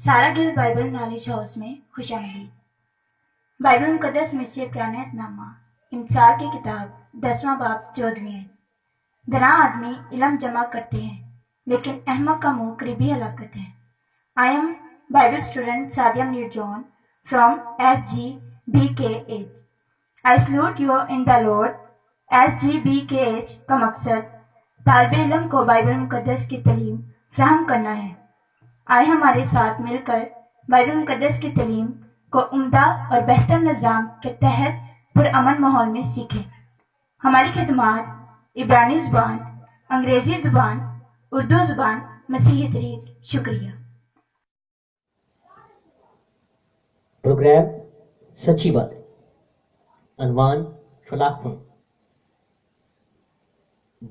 सारा Gill Bible knowledge house में खुश आमदीद। बाइबल मुकद्दस में से पुरानेतनामा इमसाल की किताब 10वां बाब 14वीं आयत। दना आदमी इल्म जमा करते हैं लेकिन अहमक का मुंह करीबी हलाकत है। I am Bible student Sadia Mir John from SGBKH। I salute you in the Lord. SGBKH का मकसद तालिब इल्म को बाइबल मुकद्दस की तालीम फराहम करना है। आए हमारे साथ मिलकर बाइबल मुकद्दस की तालीम को उम्दा और बेहतर निज़ाम के तहत पुरअमन माहौल में सीखें। हमारी खिदमात इब्रानी ज़ुबान, अंग्रेज़ी ज़ुबान, उर्दू ज़ुबान, मसीही तरीक़। शुक्रिया। प्रोग्राम सच्ची बातें, अनवान फलाखुन।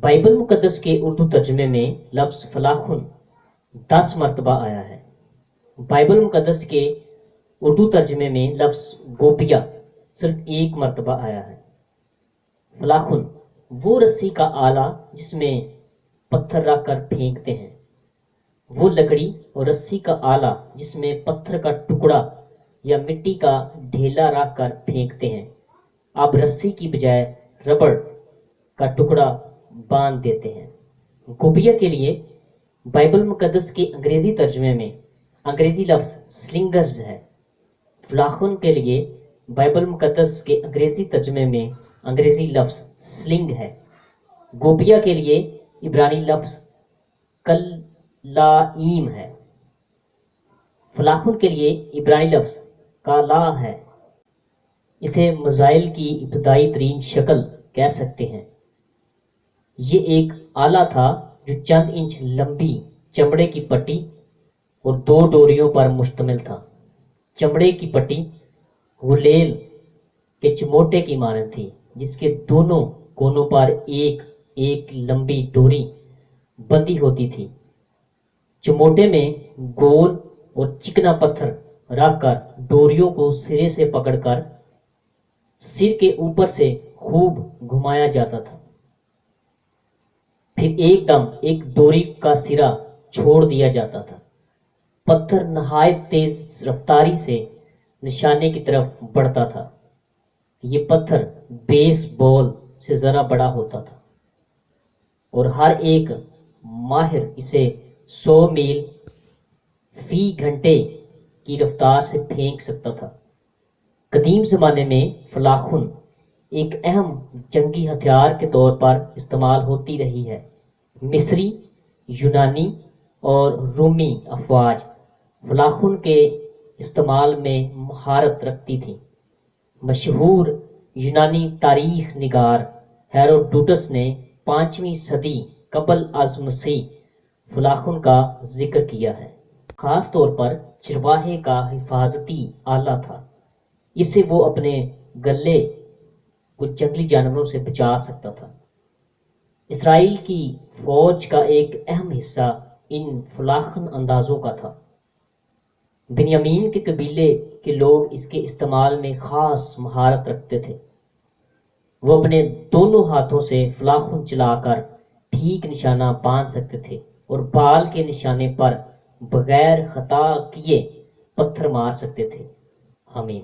बाइबल मुकद्दस के उर्दू तर्जुमे में लफ्ज़ फलाखुन 10 मरतबा आया है। बाइबल मुकद्दस के उर्दू तर्जुमे में लफ्ज़ गोपिया सिर्फ 1 मरतबा आया है। फलाखुन वो रस्सी का आला जिसमें पत्थर रख कर फेंकते हैं, वो लकड़ी और रस्सी का आला जिसमें पत्थर का टुकड़ा या मिट्टी का ढेला रख कर फेंकते हैं। अब रस्सी की बजाय रबड़ का टुकड़ा बांध देते हैं। गोपिया के लिए बाइबल मुकद्दस के अंग्रेजी तर्जुमे में अंग्रेजी लफ्ज़ स्लिंगर्स है। फलाखुन के लिए बाइबल मुकद्दस के अंग्रेजी तर्जुमे में अंग्रेजी लफ्ज़ स्लिंग है। गोपिया के लिए इब्रानी लफ्ज़ कल्लाईम है। फलाखुन के लिए इब्रानी लफ्ज़ काला है। इसे मज़ाइल की इब्तदाई तरीन शक्ल कह सकते हैं। ये एक आला था जो चंद इंच लंबी चमड़े की पट्टी और 2 डोरियों पर मुश्तमिल था। चमड़े की पट्टी गुलेल के चिमोटे की मानद थी, जिसके दोनों कोनों पर एक एक लंबी डोरी बंधी होती थी। चिमोटे में गोल और चिकना पत्थर रखकर डोरियों को सिरे से पकड़कर सिर के ऊपर से खूब घुमाया जाता था। फिर एकदम एक डोरी का सिरा छोड़ दिया जाता था। पत्थर नहायत तेज रफ्तारी से निशाने की तरफ बढ़ता था। ये पत्थर बेसबॉल से जरा बड़ा होता था और हर एक माहिर इसे 100 मील फी घंटे की रफ्तार से फेंक सकता था। कदीम ज़माने में फलाखुन एक अहम जंगी हथियार के तौर पर इस्तेमाल होती रही है। मिस्री, यूनानी और रूमी अफवाज फलाखुन के इस्तेमाल में महारत रखती थी। मशहूर यूनानी तारीख निगार हेरोडोटस ने 5वीं सदी कबल अज़ मसीह फलाखुन का जिक्र किया है। खास तौर पर चरवाहे का हिफाजती आला था। इससे वो अपने गले को जंगली जानवरों से बचा सकता था। इसराइल की फौज का एक अहम हिस्सा इन फलाखन अंदाजों का था। बिन्यामीन के कबीले के लोग इसके इस्तेमाल में खास महारत रखते थे। वो अपने दोनों हाथों से फलाखुन चलाकर ठीक निशाना बांध सकते थे और बाल के निशाने पर बगैर खता किए पत्थर मार सकते थे। आमीन।